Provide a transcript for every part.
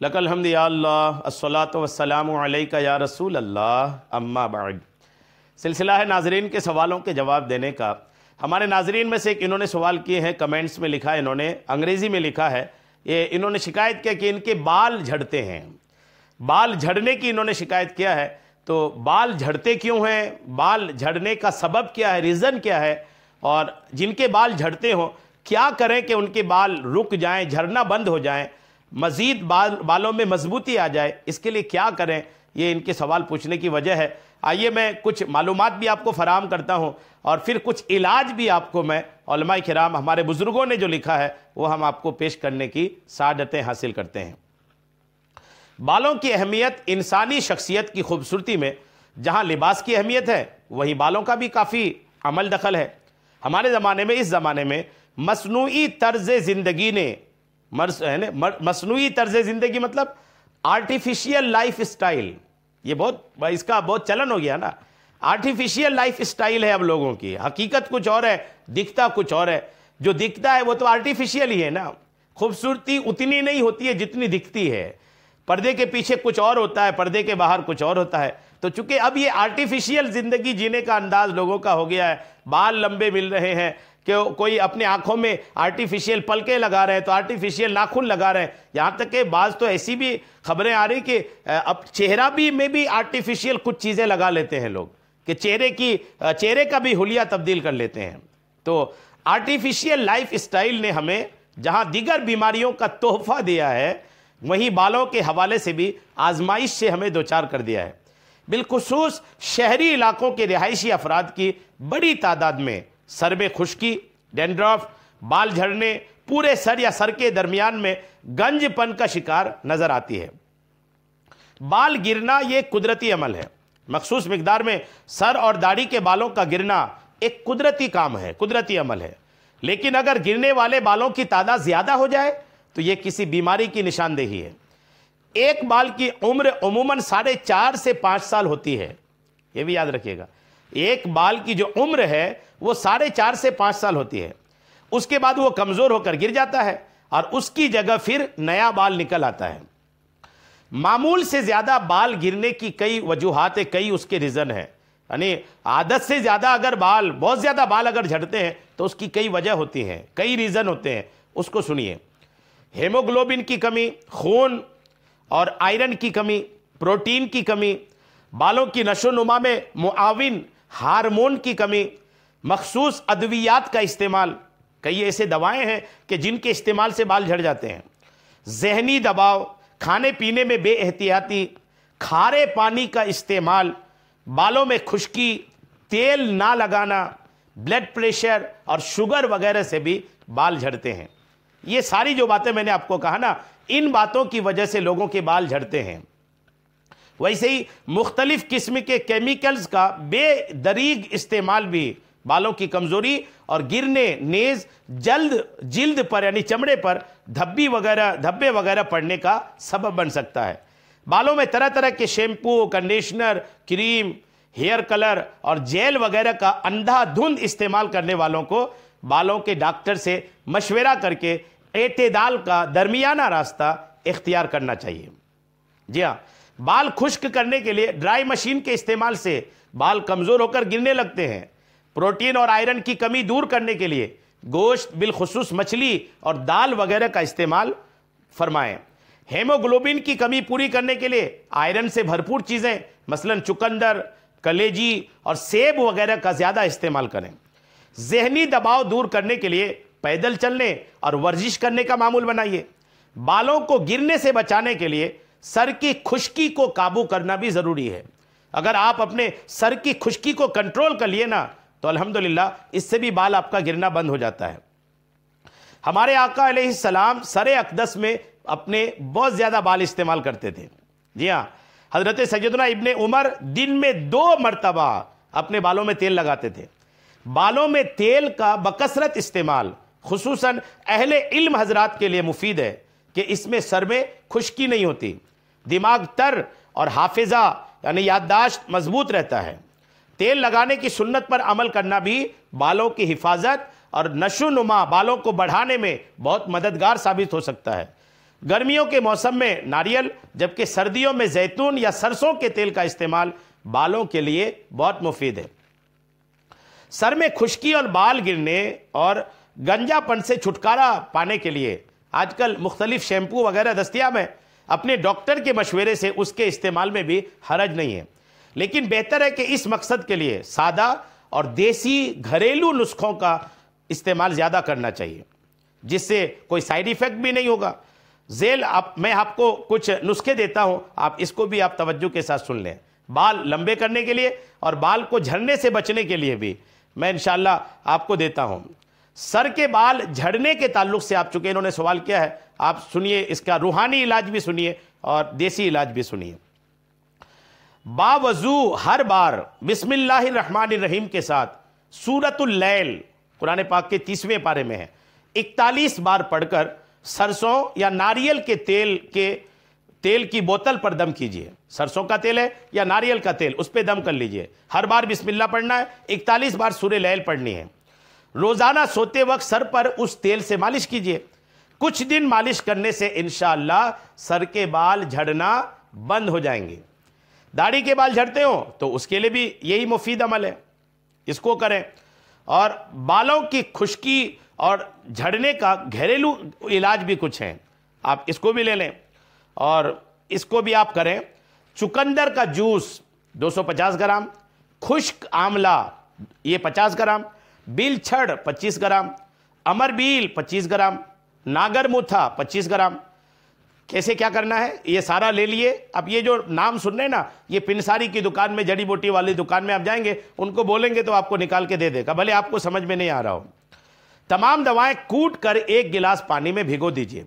लकल हम्द या अल्लाह अस्सलातु वस्सलामु अलैका या रसूल अल्लाह अम्मा बाद। सिलसिला है नाजरीन के सवालों के जवाब देने का। हमारे नाजरीन में से एक इन्होंने सवाल किए हैं, कमेंट्स में लिखा है, इन्होंने अंग्रेज़ी में लिखा है। ये इन्होंने शिकायत किया कि इनके बाल झड़ते हैं। बाल झड़ने की इन्होंने शिकायत किया है। तो बाल झड़ते क्यों हैं, बाल झड़ने का सबब क्या है, रीज़न क्या है, और जिनके बाल झड़ते हों क्या करें कि उनके बाल रुक जाएं, झड़ना बंद हो जाएं, मज़ीद बालों में मजबूती आ जाए, इसके लिए क्या करें, ये इनके सवाल पूछने की वजह है। आइए मैं कुछ मालूमात भी आपको फराहम करता हूँ और फिर कुछ इलाज भी आपको मैं उलमाए किराम हमारे बुज़ुर्गों ने जो लिखा है वो हम आपको पेश करने की सादतें हासिल करते हैं। बालों की अहमियत इंसानी शख्सियत की खूबसूरती में जहाँ लिबास की अहमियत है वहीं बालों का भी काफ़ी अमल दखल है। हमारे ज़माने में, इस ज़माने में मसनूई तर्ज़ ज़िंदगी ने मसनूई तर्ज़ ज़िंदगी मतलब आर्टिफिशियल लाइफ स्टाइल, ये इसका बहुत चलन हो गया ना। आर्टिफिशियल लाइफ स्टाइल है अब लोगों की, हकीकत कुछ और है, दिखता कुछ और है। जो दिखता है वो तो आर्टिफिशियल ही है ना। खूबसूरती उतनी नहीं होती है जितनी दिखती है। पर्दे के पीछे कुछ और होता है, पर्दे के बाहर कुछ और होता है। तो चूंकि अब ये आर्टिफिशियल ज़िंदगी जीने का अंदाज लोगों का हो गया है, बाल लंबे मिल रहे हैं, कि कोई अपने आंखों में आर्टिफिशियल पलके लगा रहे हैं तो आर्टिफिशियल नाखून लगा रहे हैं। यहाँ तक कि बाज़ तो ऐसी भी खबरें आ रही कि अब चेहरा भी में भी आर्टिफिशियल कुछ चीज़ें लगा लेते हैं लोग, कि चेहरे का भी हुलिया तब्दील कर लेते हैं। तो आर्टिफिशियल लाइफ स्टाइल ने हमें जहाँ दीगर बीमारियों का तोहफा दिया है वहीं बालों के हवाले से भी आजमाइश से हमें दो चार कर दिया है। बिलखुसूस शहरी इलाकों के रिहायशी अफराद की बड़ी तादाद में सर में खुश्की, डैंड्रफ, बाल झड़ने, पूरे सर या सर के दरमियान में गंजपन का शिकार नजर आती है। बाल गिरना ये कुदरती अमल है। मखसूस मिकदार में सर और दाढ़ी के बालों का गिरना एक कुदरती काम है, कुदरती अमल है। लेकिन अगर गिरने वाले बालों की तादाद ज्यादा हो जाए तो यह किसी बीमारी की निशानदेही है। एक बाल की उम्र अमूमन 4.5 से 5 साल होती है, यह भी याद रखिएगा। एक बाल की जो उम्र है वो 4.5 से 5 साल होती है। उसके बाद वो कमजोर होकर गिर जाता है और उसकी जगह फिर नया बाल निकल आता है। मामूल से ज्यादा बाल गिरने की कई वजूहात है, कई उसके रीजन है। यानी आदत से ज्यादा अगर बाल, बहुत ज्यादा बाल अगर झड़ते हैं तो उसकी कई वजह होती हैं, कई रीजन होते हैं। उसको सुनिए। हेमोग्लोबिन की कमी, खून और आयरन की कमी, प्रोटीन की कमी, बालों की नशोनुमा में मुआविन हार्मोन की कमी, मखसूस अद्वियात का इस्तेमाल, कई ऐसे दवाएं हैं कि जिनके इस्तेमाल से बाल झड़ जाते हैं, जहनी दबाव, खाने पीने में बेएहतियाती, खारे पानी का इस्तेमाल, बालों में खुश्की, तेल ना लगाना, ब्लड प्रेशर और शुगर वगैरह से भी बाल झड़ते हैं। ये सारी जो बातें मैंने आपको कहा ना, इन बातों की वजह से लोगों के बाल झड़ते हैं। वैसे ही मुख्तलिफ किस्म के केमिकल्स का बेदरीग इस्तेमाल भी बालों की कमजोरी और गिरने, नेज, जिल्द पर यानी चमड़े पर धब्बे वगैरह पड़ने का सबब बन सकता है। बालों में तरह तरह के shampoo, conditioner, cream, hair colour और जेल वगैरह का अंधाधुंध इस्तेमाल करने वालों को बालों के डॉक्टर से मशवरा करके एतदाल का दरमियाना रास्ता इख्तियार करना चाहिए। जी हाँ, बाल खुश्क करने के लिए ड्राई मशीन के इस्तेमाल से बाल कमजोर होकर गिरने लगते हैं। प्रोटीन और आयरन की कमी दूर करने के लिए गोश्त, बिलखुसूस मछली और दाल वगैरह का इस्तेमाल फरमाएं। हेमोग्लोबिन की कमी पूरी करने के लिए आयरन से भरपूर चीज़ें मसलन चुकंदर, कलेजी और सेब वगैरह का ज़्यादा इस्तेमाल करें। जहनी दबाव दूर करने के लिए पैदल चलने और वर्जिश करने का मामूल बनाइए। बालों को गिरने से बचाने के लिए सर की खुश्की को काबू करना भी ज़रूरी है। अगर आप अपने सर की खुश्की को कंट्रोल कर लिए ना तो अल्हम्दुलिल्लाह इससे भी बाल आपका गिरना बंद हो जाता है। हमारे आका अलैहिस्सलाम सरे अक़दस में अपने बहुत ज़्यादा बाल इस्तेमाल करते थे। जी हाँ, हज़रत सैयदना इब्ने उमर दिन में 2 मरतबा अपने बालों में तेल लगाते थे। बालों में तेल का बकसरत इस्तेमाल खुसूसन अहले इल्म हजरात के लिए मुफीद है कि इसमें सर में खुश्की नहीं होती, दिमाग तर और हाफिजा यानी याददाश्त मजबूत रहता है। तेल लगाने की सुन्नत पर अमल करना भी बालों की हिफाजत और नशोनुमा, बालों को बढ़ाने में बहुत मददगार साबित हो सकता है। गर्मियों के मौसम में नारियल, जबकि सर्दियों में जैतून या सरसों के तेल का इस्तेमाल बालों के लिए बहुत मुफीद है। सर में खुश्की और बाल गिरने और गंजापन से छुटकारा पाने के लिए आजकल मुख्तलिफ शैम्पू वगैरह दस्तियाब हैं। अपने डॉक्टर के मशवरे से उसके इस्तेमाल में भी हरज नहीं है, लेकिन बेहतर है कि इस मकसद के लिए सादा और देसी घरेलू नुस्खों का इस्तेमाल ज़्यादा करना चाहिए, जिससे कोई साइड इफ़ेक्ट भी नहीं होगा। मैं आपको कुछ नुस्खे देता हूं, आप इसको भी आप तवज्जो के साथ सुन लें। बाल लंबे करने के लिए और बाल को झड़ने से बचने के लिए भी मैं इंशाल्लाह आपको देता हूं। सर के बाल झड़ने के ताल्लुक से आप चुके इन्होंने सवाल किया है, आप सुनिए, इसका रूहानी इलाज भी सुनिए और देसी इलाज भी सुनिए। बावजू हर बार बिस्मिल्लाहिर्रहमानिर्रहीम के साथ सूरतुल लैल कुरान पाक के 30वें पारे में है 41 बार पढ़कर सरसों या नारियल के तेल की बोतल पर दम कीजिए। सरसों का तेल है या नारियल का तेल, उस पर दम कर लीजिए। हर बार बिस्मिल्लाह पढ़ना है, 41 बार सूरह लैल पढ़नी है। रोजाना सोते वक्त सर पर उस तेल से मालिश कीजिए। कुछ दिन मालिश करने से इंशाअल्लाह सर के बाल झड़ना बंद हो जाएंगे। दाढ़ी के बाल झड़ते हो तो उसके लिए भी यही मुफीद अमल है, इसको करें। और बालों की खुश्की और झड़ने का घरेलू इलाज भी कुछ है, आप इसको भी ले लें और इसको भी आप करें। चुकंदर का जूस 250 ग्राम, खुश्क आंवला ये 50 ग्राम, बिलछड़ 25 ग्राम, अमरबील 25 ग्राम, नागरमुथा 25 ग्राम। कैसे क्या करना है ये सारा ले लिए। अब ये जो नाम सुन रहे हैं ना, ये पिनसारी की दुकान में, जड़ी बूटी वाली दुकान में आप जाएंगे, उनको बोलेंगे तो आपको निकाल के दे देगा, भले आपको समझ में नहीं आ रहा हो। तमाम दवाएं कूट कर 1 गिलास पानी में भिगो दीजिए।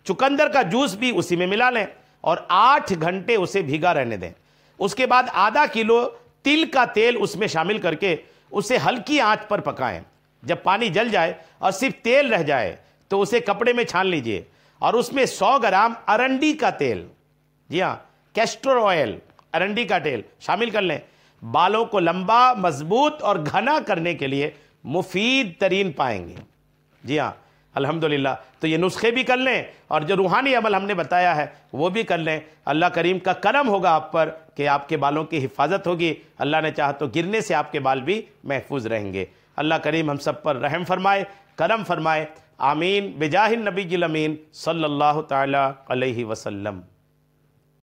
चुकंदर का जूस भी उसी में मिला लें और 8 घंटे उसे भीगा रहने दें। उसके बाद आधा किलो तिल का तेल उसमें शामिल करके उसे हल्की आंच पर पकाएं। जब पानी जल जाए और सिर्फ तेल रह जाए तो उसे कपड़े में छान लीजिए और उसमें 100 ग्राम अरंडी का तेल, जी हाँ कैस्टर ऑयल, अरंडी का तेल शामिल कर लें। बालों को लंबा, मजबूत और घना करने के लिए मुफीद तरीन पाएंगे। जी हाँ अल्हम्दुलिल्लाह। तो ये नुस्खे भी कर लें और जो रूहानी अमल हमने बताया है वो भी कर लें। अल्लाह करीम का करम होगा आप पर कि आपके बालों की हिफाजत होगी। अल्लाह ने चाहा तो गिरने से आपके बाल भी महफूज रहेंगे। अल्लाह करीम हम सब पर रहम फरमाए, करम फरमाए। आमीन बिजाहिन नबी जिल अमीन सल्लल्लाहु ताला अलैहि वसल्लम।